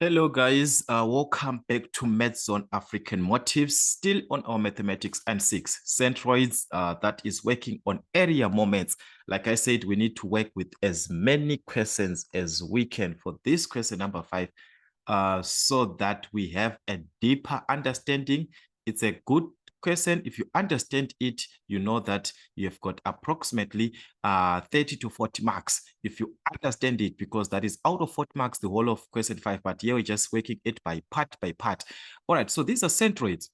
Hello guys, welcome back to MathZone African Motives, still on our mathematics and 6 Centroids that is working on area moments. Like I said, we need to work with as many questions as we can for this question number 5 so that we have a deeper understanding. It's a good question. If you understand it, you know that you have got approximately 30 to 40 marks if you understand it, because that is out of 40 marks the whole of question 5, but here we're just working it by part by part. All right, so these are centroids.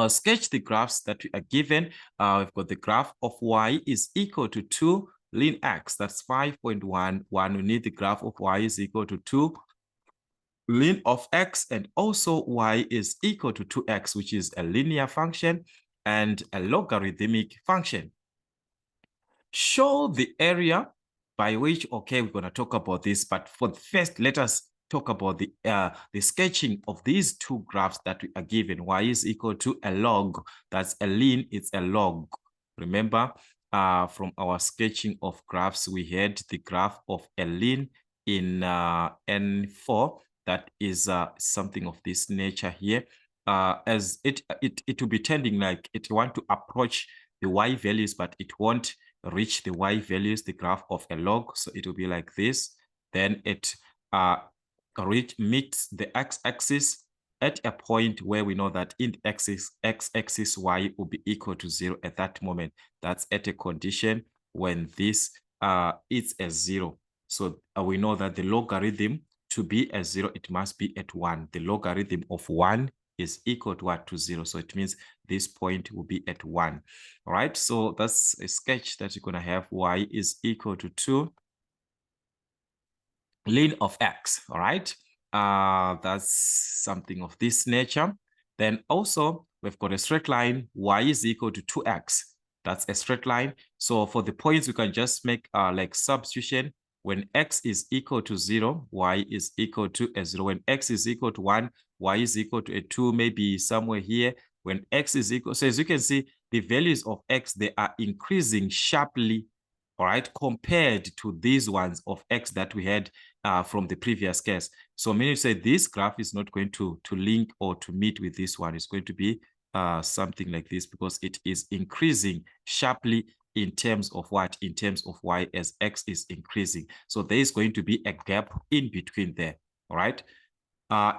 Sketch the graphs that we are given. We've got the graph of y is equal to 2 ln x, that's 5.11. We need the graph of y is equal to 2 ln of x, and also y is equal to 2x, which is a linear function and a logarithmic function. Show the area by which, okay, we're going to talk about this, but for first, let us talk about the sketching of these two graphs that we are given. Y is equal to a log, that's a ln, it's a log. Remember, from our sketching of graphs, we had the graph of a ln in N4, that is something of this nature here. As it will be tending like it want to approach the y values, but it won't reach the y values, the graph of a log. So it will be like this. Then it meets the x-axis at a point where we know that in the x-axis y will be equal to 0 at that moment. That's at a condition when this is a 0. So we know that the logarithm to be a 0, it must be at 1. The logarithm of 1 is equal to what? To 0. So it means this point will be at 1. All right, so that's a sketch that you're going to have. Y is equal to 2 ln of x. All right, that's something of this nature. Then also we've got a straight line. Y is equal to 2x. That's a straight line. So for the points, we can just make like substitution. When x is equal to 0, y is equal to a 0. When x is equal to 1, y is equal to a 2, maybe somewhere here. When x is equal, so as you can see, the values of x, they are increasing sharply, all right, compared to these ones of x that we had from the previous case. So meaning to say this graph is not going to link or to meet with this one. It's going to be something like this, because it is increasing sharply in terms of what? In terms of y, as x is increasing. So there is going to be a gap in between there, all right?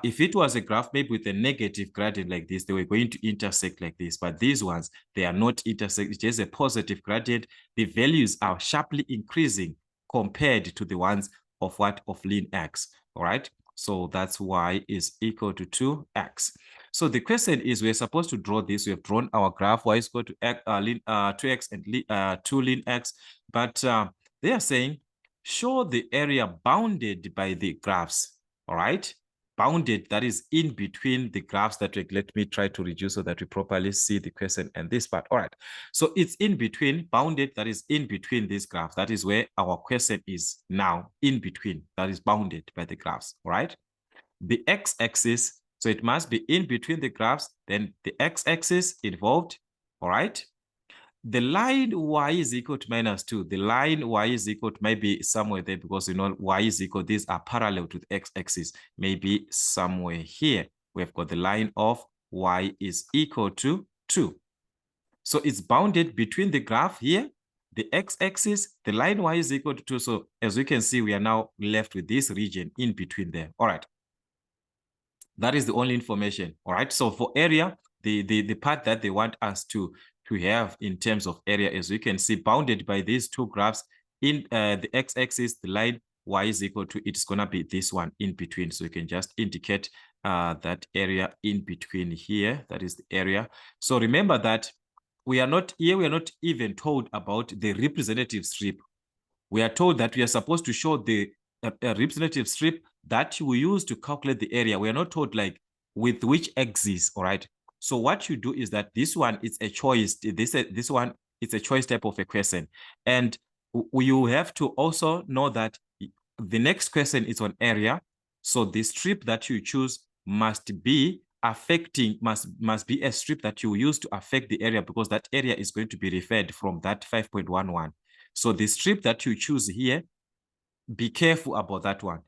If it was a graph maybe with a negative gradient like this, they were going to intersect like this. But these ones, they are not intersect. It's just a positive gradient. The values are sharply increasing compared to the ones of what? Of ln x, all right? So that's y is equal to 2x. So the question is, we're supposed to draw this. We have drawn our graph. Y is equal to 2x and 2 ln x. But they are saying, show the area bounded by the graphs, all right? Bounded, that is in between the graphs that we, let me try to reduce so that we properly see the question and this part. All right, so it's in between, bounded, that is in between these graphs. That is where our question is now, in between, that is bounded by the graphs. All right, the x-axis, so it must be in between the graphs, then the x-axis involved. All right, the line y is equal to -2. The line y is equal to maybe somewhere there, because you know y is equal, these are parallel to the x-axis, maybe somewhere here. We've got the line of y is equal to 2. So it's bounded between the graph here, the x-axis, the line y is equal to 2. So as we can see, we are now left with this region in between there. All right. That is the only information. All right. So for area, the part that they want us to have in terms of area, as you can see, bounded by these two graphs, in the x-axis, the line y is equal to, it's going to be this one in between. So you can just indicate that area in between here. That is the area. So remember that we are not here, we are not even told about the representative strip. We are told that we are supposed to show the representative strip that you use to calculate the area. We are not told like with which axis, all right? So what you do is that this one is a choice. This one is a choice type of a question. And you have to also know that the next question is on area. So the strip that you choose must be affecting, must be a strip that you use to affect the area, because that area is going to be referred from that 5.11. So the strip that you choose here, be careful about that one.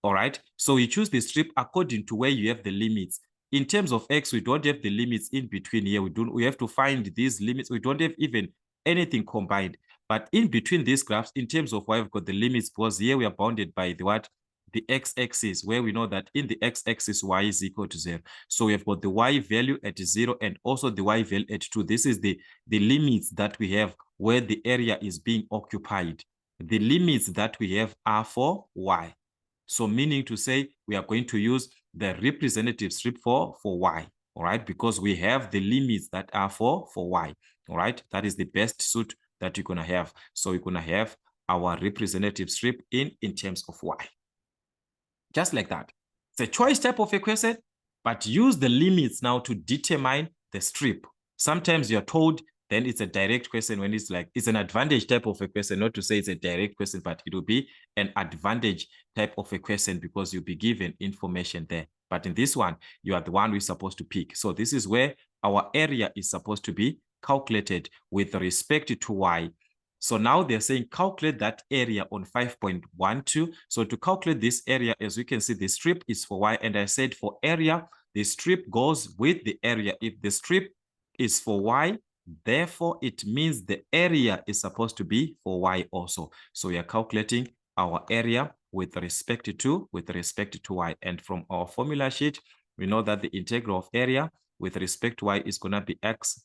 All right. So you choose the strip according to where you have the limits. In terms of X, we don't have the limits in between here. We have to find these limits. We don't have even anything combined. But in between these graphs, in terms of why we've got the limits, because here we are bounded by the what? The x-axis, where we know that in the x-axis, y is equal to 0. So we have got the y value at 0 and also the y value at 2. This is the limits that we have where the area is being occupied. The limits that we have are for y. So meaning to say we are going to use the representative strip for y, all right, because we have the limits that are for y, all right. That is the best suit that you're going to have. So we're going to have our representative strip in terms of y. Just like that. It's a choice type of equation, but use the limits now to determine the strip. Sometimes you're told, then it's a direct question when it's like, it's an advantage type of a question, not to say it's a direct question, but it will be an advantage type of a question because you'll be given information there. But in this one, you are the one we're supposed to pick. So this is where our area is supposed to be calculated with respect to y. So now they're saying calculate that area on 5.12. So to calculate this area, as we can see, the strip is for y. And I said for area, the strip goes with the area. If the strip is for y, therefore it means the area is supposed to be for y also. So we are calculating our area with respect to y. And from our formula sheet, we know that the integral of area with respect to y is going to be x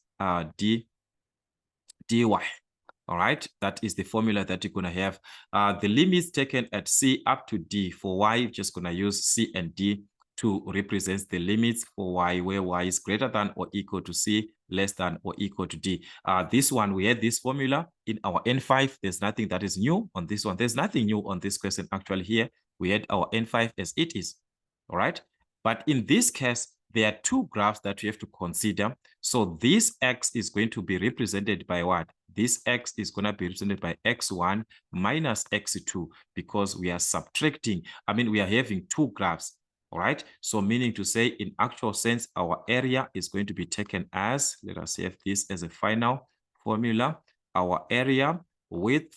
dy. All right, that is the formula that you're going to have. The limits taken at C up to D for Y, you're just going to use C and D to represent the limits for Y, where Y is greater than or equal to C, less than or equal to D. This one, we had this formula in our N5. There's nothing that is new on this one. There's nothing new on this question. Actually, here, we had our N5 as it is. All right. But in this case, there are two graphs that you have to consider. So this X is going to be represented by what? This X is going to be represented by X1 minus X2 because we are subtracting. We are having two graphs. All right. So meaning to say, in actual sense, our area is going to be taken as, let us have this as a final formula. Our area with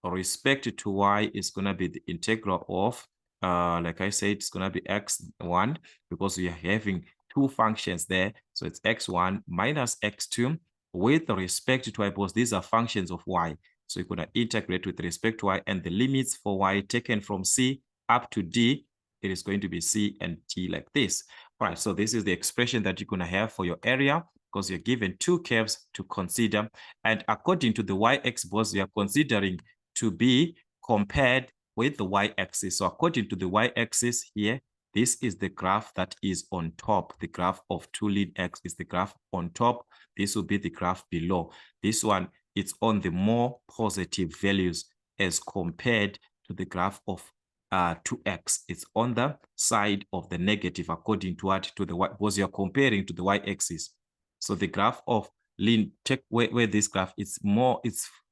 respect to Y is going to be the integral of, like I said, it's going to be X1 because we are having two functions there. So it's X1 minus X2 with respect to Y because these are functions of Y. So you're going to integrate with respect to Y, and the limits for Y taken from C up to D, it is going to be C and D like this. All right, so this is the expression that you're going to have for your area because you're given two curves to consider. And according to the y-axis, because we are considering to be compared with the y-axis. So according to the y-axis here, this is the graph that is on top. The graph of 2 lean x is the graph on top. This will be the graph below. This one, it's on the more positive values as compared to the graph of 2x. It's on the side of the negative according to what? To the y, because you're comparing to the y-axis. So the graph of lean, check where this graph, it's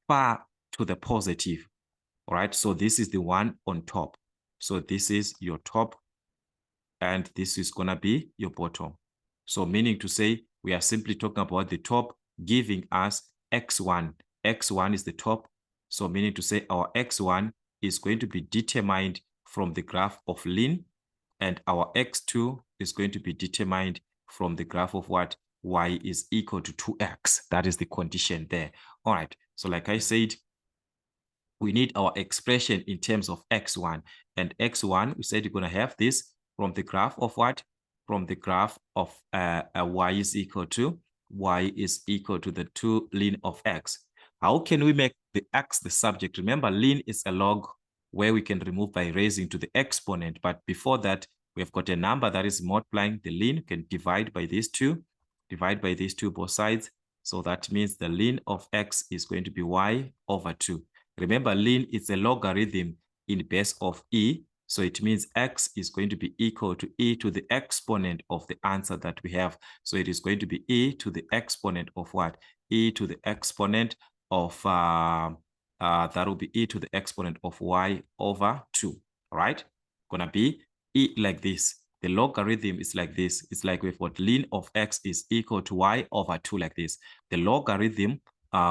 far to the positive. All right, so this is the one on top. So this is your top, and this is going to be your bottom. So meaning to say, we are simply talking about the top giving us X1. X1 is the top. So meaning to say our X1 is going to be determined from the graph of lean, and our X2 is going to be determined from the graph of what? Y is equal to 2x. That is the condition there. All right. So like I said, we need our expression in terms of X1. And X1, we said you're going to have this from the graph of what? From the graph of Y is equal to the 2 ln of X. How can we make the X the subject? Remember, ln is a log where we can remove by raising to the exponent. But before that, we've got a number that is multiplying the ln. You can divide by these two both sides. So that means the ln of X is going to be Y over 2. Remember, ln is a logarithm in base of e. So it means X is going to be equal to e to the exponent of the answer that we have. So it is going to be e to the exponent of what? E to the exponent of, that will be e to the exponent of Y over 2. All right? Gonna be e like this. The logarithm is like this. It's like we've got ln of X is equal to Y over 2 like this. The logarithm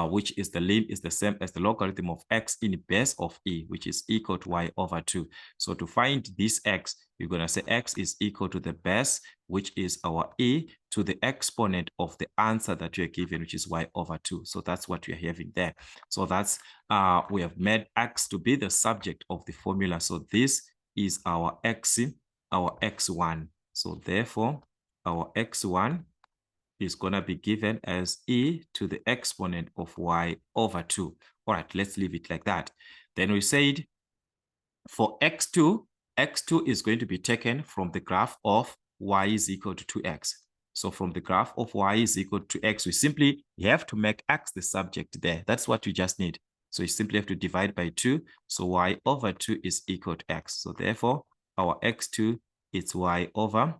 which is the lim is the same as the logarithm of x in base of e, which is equal to y over 2. So to find this x, you're going to say x is equal to the base, which is our e, to the exponent of the answer that you're given, which is y over 2. So that's what you're having there. So that's, we have made x to be the subject of the formula. So this is our x, our x1. So therefore, our x1 is going to be given as e to the exponent of y over 2. All right, let's leave it like that. Then we said for x2, x2 is going to be taken from the graph of y is equal to 2x. So from the graph of y is equal to x, we simply have to make x the subject there. That's what you just need. So you simply have to divide by 2. So y over 2 is equal to x. So therefore, our x2 is y over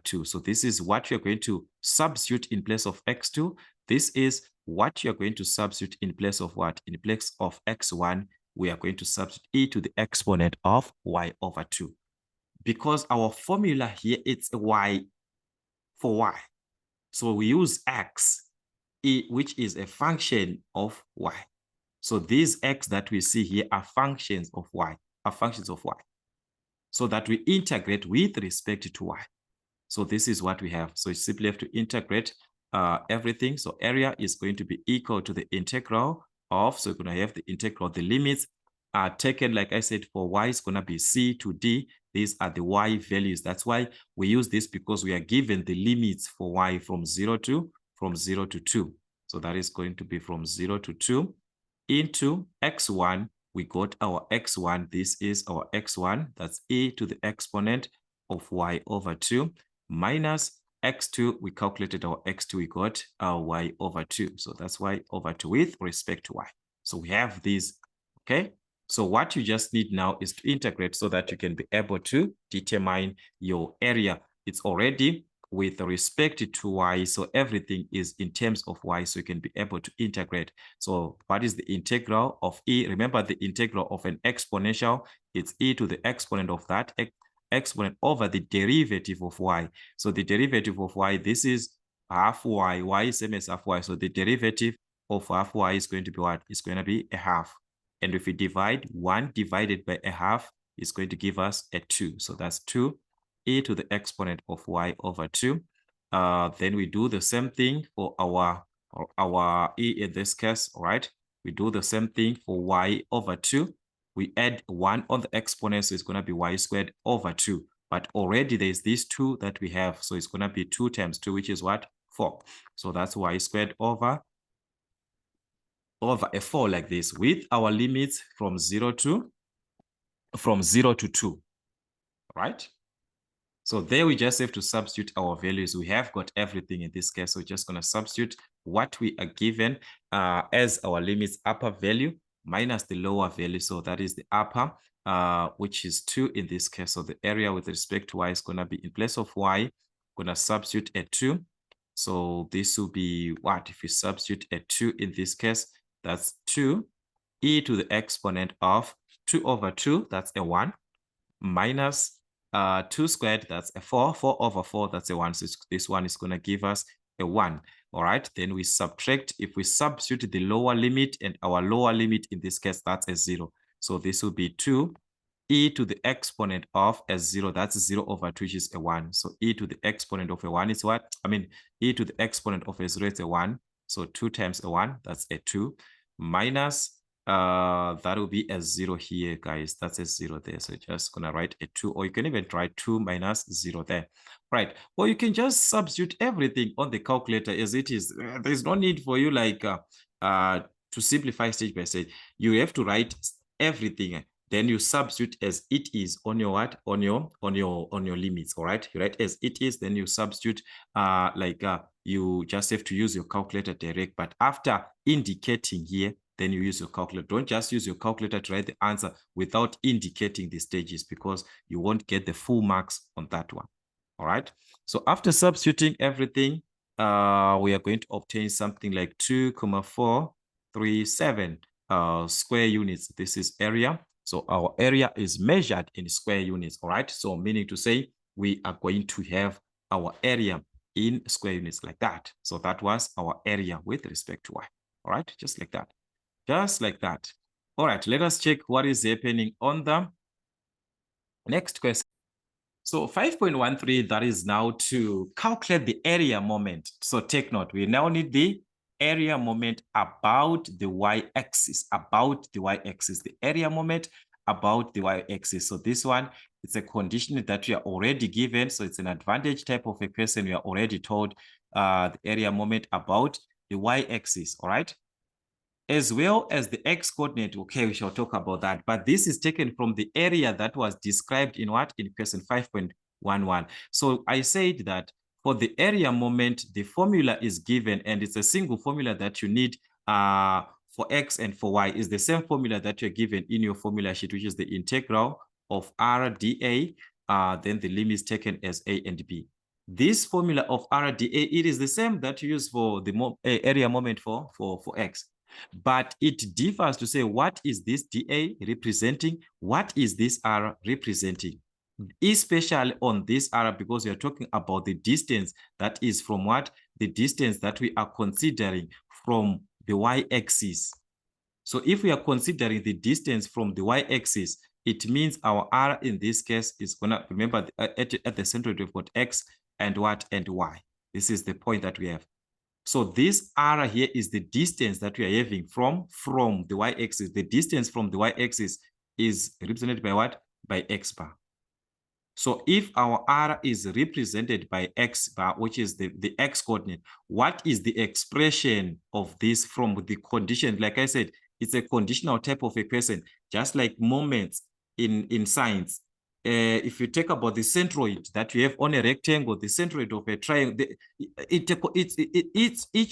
2. So this is what you're going to substitute in place of x2. This is what you're going to substitute in place of what? In place of x1, we are going to substitute e to the exponent of y over 2. Because our formula here, it's y for y. So we use x, e, which is a function of y. So these x that we see here are functions of y, so that we integrate with respect to y. So this is what we have. So you simply have to integrate everything. So area is going to be equal to the integral of, so we're going to have the integral, the limits are taken, like I said, for y is going to be c to d. These are the y values. That's why we use this, because we are given the limits for y from 0 to 2. So that is going to be from 0 to 2 into x1. We got our x1. This is our x1. That's e to the exponent of y over 2 minus x2. We calculated our x2. We got our y over 2. So that's y over 2 with respect to y. So we have these, okay? So what you just need now is to integrate so that you can be able to determine your area. It's already with respect to y, so everything is in terms of y, so you can be able to integrate. So what is the integral of e? Remember, the integral of an exponential, it's e to the exponent of that exponent over the derivative of y. So the derivative of y, this is half y. Y is same as half y. So the derivative of half y is going to be what? It's going to be a half. And if we divide 1 divided by a half, it's going to give us a 2. So that's 2 e to the exponent of y over 2. Then we do the same thing for our e in this case, all right? We do the same thing for y over 2. We add 1 on the exponent, so it's going to be y squared over 2. But already there's this 2 that we have, so it's going to be 2 times 2, which is what? 4. So that's y squared over a 4 like this, with our limits from 0 to 2, right? So there we just have to substitute our values. We have got everything in this case. So we're just going to substitute what we are given as our limits, upper value minus the lower value. So that is the upper, which is 2 in this case. So the area with respect to y is going to be, in place of y, going to substitute a 2. So this will be what? If you substitute a 2 in this case, that's 2 e to the exponent of 2 over 2, that's a 1, minus 2 squared, that's a 4. 4 over 4, that's a 1. So this one is going to give us a 1. All right, then we subtract. If we substitute the lower limit, and our lower limit in this case, that's a 0. So this will be 2 e to the exponent of a 0. That's 0 over 2, which is a 1. So e to the exponent of a 1 is what? I mean, e to the exponent of a 0 is a 1. So 2 times a 1, that's a 2, minus that will be a 0 here, guys. That's a 0 there. So just gonna write a 2, or you can even write 2 minus 0 there, right? Or you can just substitute everything on the calculator as it is. There's no need for you like to simplify stage by stage. You have to write everything, then you substitute as it is on your what? On your limits. All right, you write as it is, then you substitute you just have to use your calculator direct. But after indicating here, then you use your calculator. Don't just use your calculator to write the answer without indicating the stages, because you won't get the full marks on that one. All right. So after substituting everything, we are going to obtain something like 2,437 square units. This is area. So our area is measured in square units. All right. So meaning to say, we are going to have our area in square units like that. So that was our area with respect to y. All right, just like that. Just like that. All right, let us check what is happening on the next question. So 5.13, that is now to calculate the area moment. So take note, we now need the area moment about the y-axis, the area moment about the y-axis. So this one, it's a condition that we are already given. So it's an advantage type of a question. We are already told the area moment about the y-axis, all right? As well as the x coordinate. Okay, we shall talk about that. But this is taken from the area that was described in what? In question 5.11. So I said that for the area moment, the formula is given, and it's a single formula that you need for x and for y. Is the same formula that you're given in your formula sheet, which is the integral of r dA, then the limits taken as a and b. This formula of r dA, it is the same that you use for the area moment for x. But it differs to say, what is this dA representing? What is this R representing? Especially on this R, because we are talking about the distance that is from what? The distance that we are considering from the y-axis. So if we are considering the distance from the y-axis, it means our R in this case is going to, remember, at the center we've got X and what? And Y. This is the point that we have. So this R here is the distance that we are having from the y-axis. The distance from the y-axis is represented by what? By x bar. So if our R is represented by x bar, which is the x coordinate, what is the expression of this from the condition? Like I said, it's a conditional type of equation, just like moments in science. If you take about the centroid that you have on a rectangle, the centroid of a triangle, each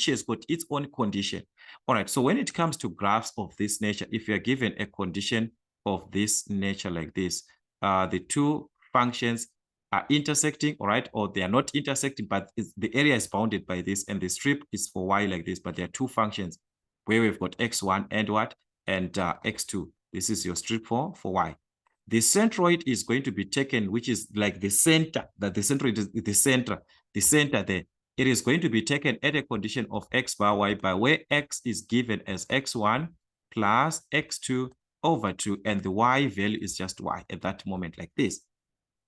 has got its own condition. All right, so when it comes to graphs of this nature, if you are given a condition of this nature like this, the two functions are intersecting, all right, or they are not intersecting, but the area is bounded by this, and the strip is for y like this, but there are two functions where we've got x1 and what? And x2. This is your strip for y. The centroid is going to be taken, which is like the center, that the centroid is the center there. It is going to be taken at a condition of x bar y, by where x is given as x1 plus x2 over 2, and the y value is just y at that moment like this.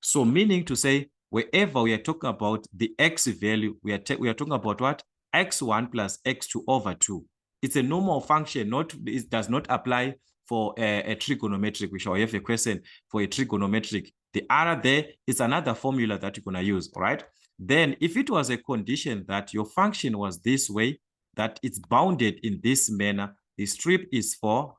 So meaning to say, wherever we are talking about the x value, we are talking about what? X1 plus x2 over 2. It's a normal function, it does not apply for a trigonometric. We shall have a question for a trigonometric. The R there is another formula that you're going to use, all right? Then if it was a condition that your function was this way, that it's bounded in this manner, the strip is for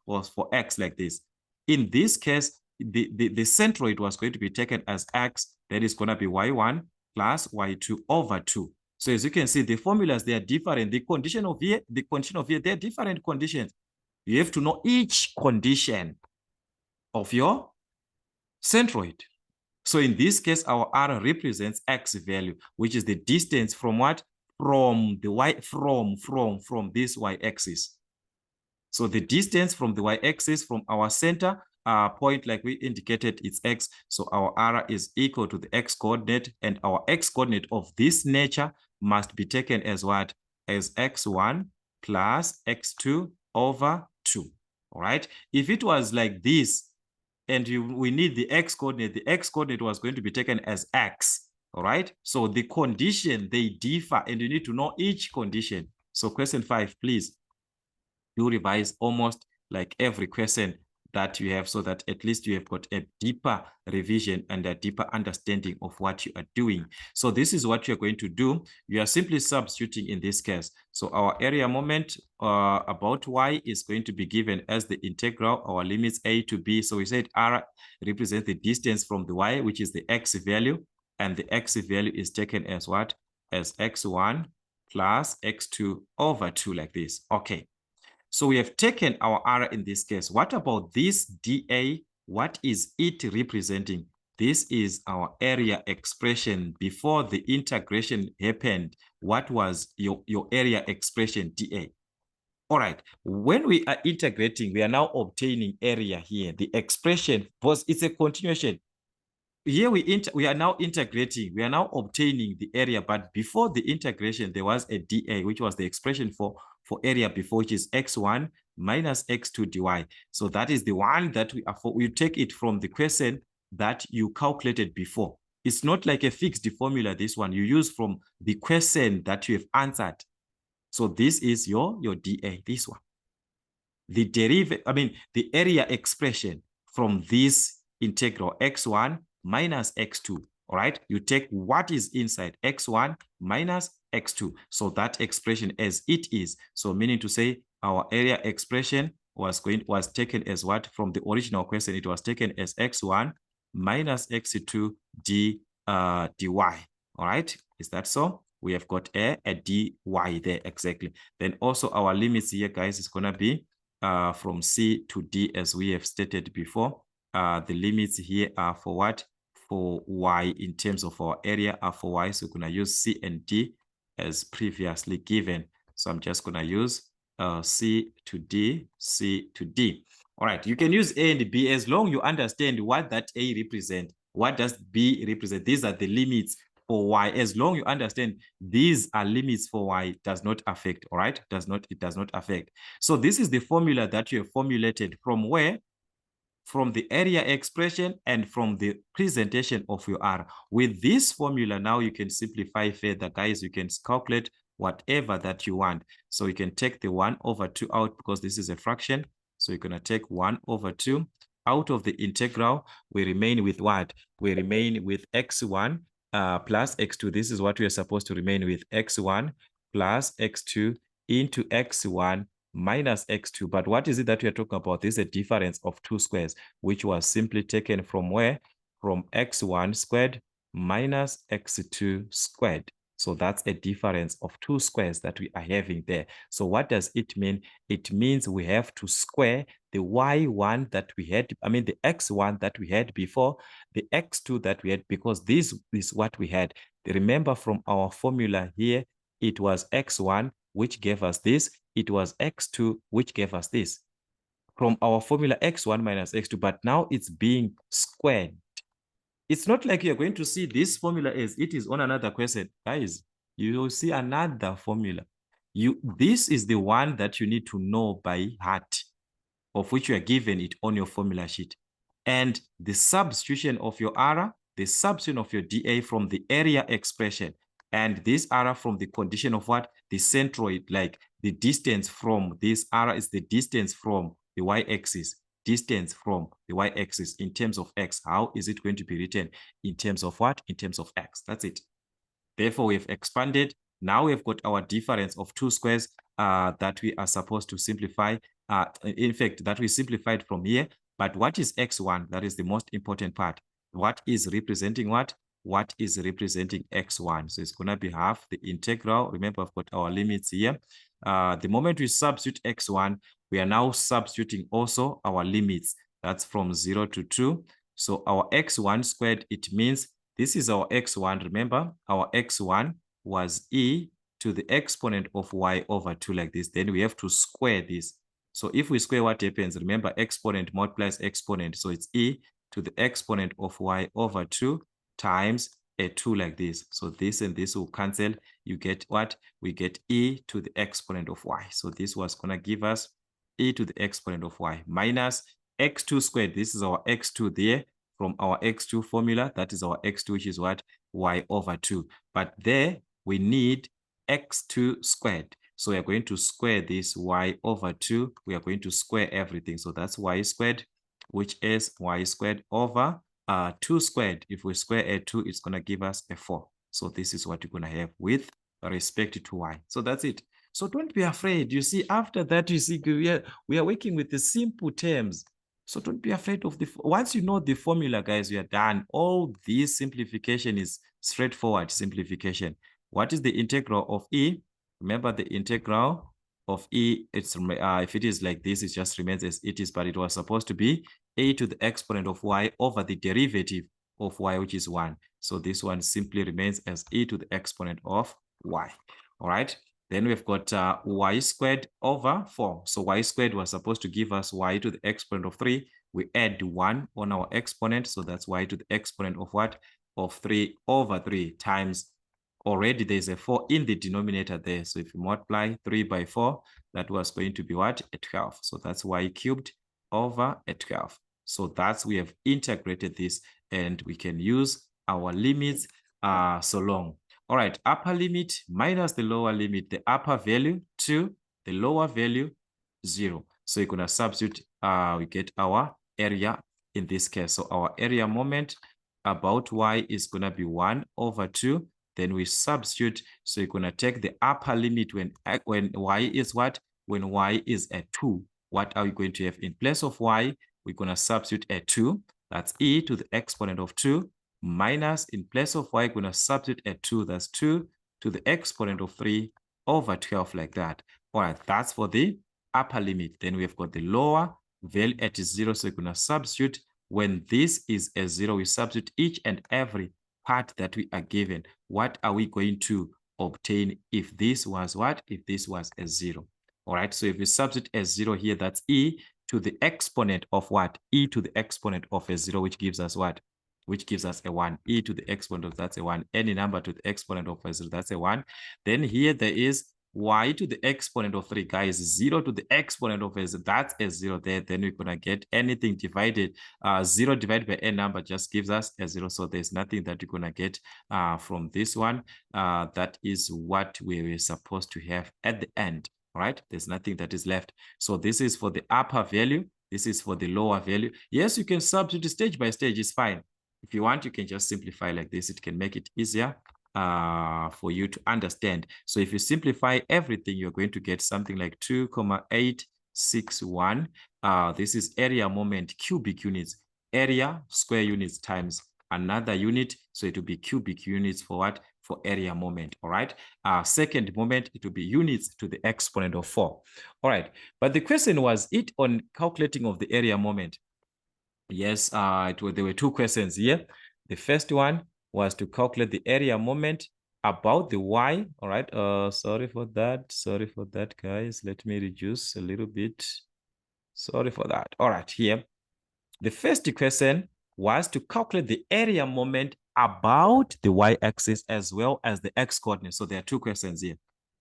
x like this. In this case, the centroid was going to be taken as x, that is going to be y1 plus y2 over 2. So as you can see, the formulas, they are different. The condition of here, they're different conditions. You have to know each condition of your centroid. So in this case, our R represents x value, which is the distance from what? From the y, from this y-axis. So the distance from the y-axis from our center point, like we indicated, it's x. So our R is equal to the x coordinate, and our x coordinate of this nature must be taken as what? As x1 plus x2 over 2. All right. If it was like this, and we need the x coordinate was going to be taken as x. All right. So the condition, they differ, and you need to know each condition. So question 5, please do revise almost like every question that you have, so that at least you have got a deeper revision and a deeper understanding of what you are doing. So this is what you're going to do. You are simply substituting in this case. So our area moment about y is going to be given as the integral, our limits a to b. So we said R represents the distance from the y, which is the x value, and the x value is taken as what? As x1 plus x2 over 2 like this. Okay. So we have taken our R in this case. What about this dA? What is it representing? This is our area expression before the integration happened. What was your area expression dA? All right. When we are integrating, we are now obtaining area here. The expression was, it's a continuation. Here we are now integrating, we are now obtaining the area, but before the integration, there was a dA, which was the expression for for area before, which is x1 minus x2 dy. So that is the one that we take it from the question that you calculated before. It's not like a fixed formula, this one. You use from the question that you have answered. So this is your dA, this one. The the area expression from this integral x1 minus x2, all right? You take what is inside x1 minus x2. So that expression as it is. So meaning to say our area expression was taken as what? From the original question, it was taken as x1 minus x2 dy. All right, is that so? We have got a dy there, exactly. Then also our limits here, guys, is going to be from C to D, as we have stated before. The limits here are for what? For Y in terms of our area are for Y. So we're going to use C and D as previously given. So I'm just going to use C to D, C to D. All right, you can use A and B as long as you understand what that A represents. What does B represent? These are the limits for Y. As long as you understand these are limits for Y, it does not affect, all right? It does not affect. So this is the formula that you have formulated from where? From the area expression and from the presentation of your R. With this formula, now you can simplify further, guys. You can calculate whatever that you want. So you can take the 1/2 out because this is a fraction. So you're going to take 1/2 out of the integral. We remain with what? We remain with x1 plus x2. This is what we are supposed to remain with, x1 plus x2 into x1 minus x2. But what is it that we are talking about? This is a difference of 2 squares, which was simply taken from where? From x1 squared minus x2 squared. So that's a difference of 2 squares that we are having there. So what does it mean? It means we have to square the y1 that we had, the x1 that we had before, the x2 that we had, because this is what we had. Remember from our formula here, it was x1, which gave us this. It was x2, which gave us this. From our formula, x1 minus x2, but now it's being squared. It's not like you're going to see this formula as it is on another question. Guys, you will see another formula. This is the one that you need to know by heart, of which you are given it on your formula sheet. And the substitution of your R, the substitution of your dA from the area expression, and this R from the condition of what? The centroid, like the distance from this R is the distance from the y-axis. Distance from the y-axis in terms of x. How is it going to be written? In terms of what? In terms of x. That's it. Therefore, we've expanded. Now we've got our difference of 2 squares that we are supposed to simplify. In fact, that we simplified from here. But what is x1? That is the most important part. What is representing what? What is representing x1? So it's going to be half the integral. Remember, I've got our limits here. The moment we substitute x1, we are now substituting also our limits. That's from 0 to 2. So our x1 squared, it means this is our x1. Remember, our x1 was e to the exponent of y over 2 like this. Then we have to square this. So if we square, what happens? Remember, exponent multiplies exponent. So it's e to the exponent of y over 2 times a 2 like this. So this and this will cancel. You get what? We get e to the exponent of y. So this was going to give us e to the exponent of y minus x2 squared. This is our x2 there from our x2 formula. That is our x2, which is what? Y over 2. But there we need x2 squared. So we are going to square this y over 2. We are going to square everything. So that's y squared, which is y squared over 2 squared. If we square a 2, it's going to give us a 4. So this is what you're going to have with respect to y. So that's it. So don't be afraid. You see, after that, you see, we are working with the simple terms. So don't be afraid of once you know the formula, guys, we are done. All this simplification is straightforward simplification. What is the integral of e? Remember, the integral of e, it's if it is like this, it just remains as it is, but it was supposed to be a to the exponent of y over the derivative of y, which is 1. So this one simply remains as e to the exponent of y. All right. Then we've got y squared over 4. So y squared was supposed to give us y to the exponent of 3. We add 1 on our exponent. So that's y to the exponent of what? Of 3 over 3 times already there's a 4 in the denominator there. So if you multiply 3 by 4, that was going to be what? A 12. So that's y cubed over a 12. So that's, we have integrated this and we can use our limits so long. All right, upper limit minus the lower limit, the upper value 2, the lower value 0. So you're going to substitute, we get our area in this case. So our area moment about y is going to be 1 over 2. Then we substitute. So you're going to take the upper limit when y is what? When y is at 2. What are we going to have in place of y? We're going to substitute a 2. That's e to the exponent of 2 minus, in place of y, going to substitute a 2. That's 2 to the exponent of 3 over 12, like that. All right, that's for the upper limit. Then we've got the lower value at 0. So we're going to substitute. When this is a 0, we substitute each and every part that we are given. What are we going to obtain if this was what? If this was a 0. All right, so if we substitute a 0 here, that's e to the exponent of what? E to the exponent of a 0, which gives us what? Which gives us a 1. E to the exponent of that's a 1. Any number to the exponent of a 0, that's a 1. Then here there is y to the exponent of 3, guys. 0 to the exponent of a 0, that's a 0 there. Then we're going to get anything divided. 0 divided by a number just gives us a 0. So there's nothing that you're going to get from this one. That is what we were supposed to have at the end. All right, there's nothing that is left. So this is for the upper value. This is for the lower value. Yes, you can substitute stage by stage. It's fine. If you want, you can just simplify like this. It can make it easier for you to understand. So if you simplify everything, you're going to get something like 2,861. This is area moment cubic units, area square units times another unit. So it will be cubic units for what? For area moment. All right. Second moment, it will be units to the exponent of 4. All right. But the question was it on calculating of the area moment. Yes, there were 2 questions here. The first one was to calculate the area moment about the y. All right. Sorry for that. Sorry for that, guys. Let me reduce a little bit. Sorry for that. All right. Here, the first question was to calculate the area moment about the y-axis as well as the x-coordinate. So there are 2 questions here,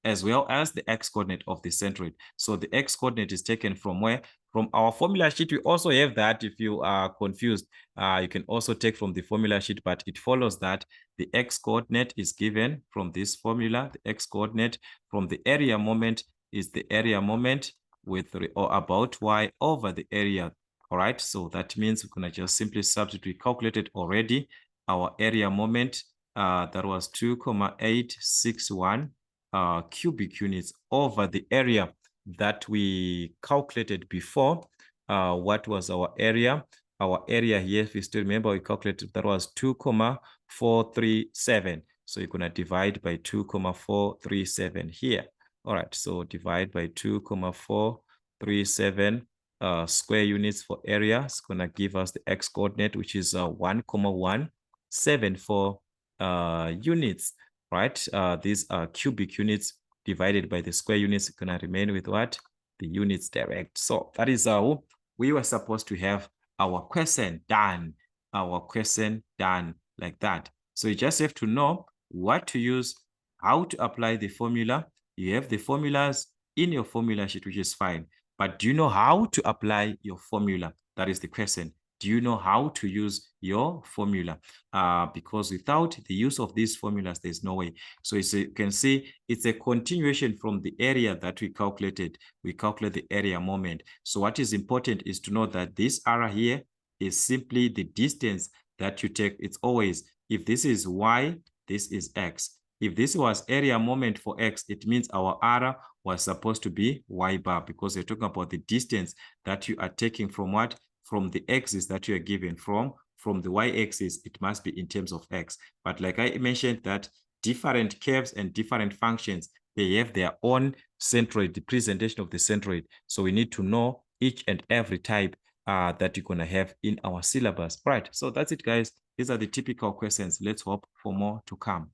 as well as the x-coordinate of the centroid. So the x-coordinate is taken from where? From our formula sheet. We also have that. If you are confused, you can also take from the formula sheet, but it follows that the x-coordinate is given from this formula. The x-coordinate from the area moment is the area moment with or about y over the area. All right, so that means we're going to just simply substitute. We calculated already our area moment. That was 2,861 cubic units over the area that we calculated before. What was our area? Our area here, if you still remember, we calculated that was 2,437. So you're going to divide by 2,437 here. All right, so divide by 2,437 square units for area. It's going to give us the x-coordinate, which is 1,174 units, right? These are cubic units divided by the square units. It's going to remain with what? The units direct. So that is how we were supposed to have our question done. Our question done like that. So you just have to know what to use, how to apply the formula. You have the formulas in your formula sheet, which is fine. But do you know how to apply your formula? That is the question. Do you know how to use your formula? Because without the use of these formulas, there's no way. So you can see it's a continuation from the area that we calculated. We calculate the area moment. So what is important is to know that this area here is simply the distance that you take. It's always, if this is y, this is x. If this was area moment for x, it means our area was supposed to be y bar, because we're talking about the distance that you are taking from what? From the axis that you are given from the y-axis, it must be in terms of x. But like I mentioned, that different curves and different functions, they have their own centroid, the presentation of the centroid. So we need to know each and every type that you're going to have in our syllabus. Right, so that's it, guys. These are the typical questions. Let's hope for more to come.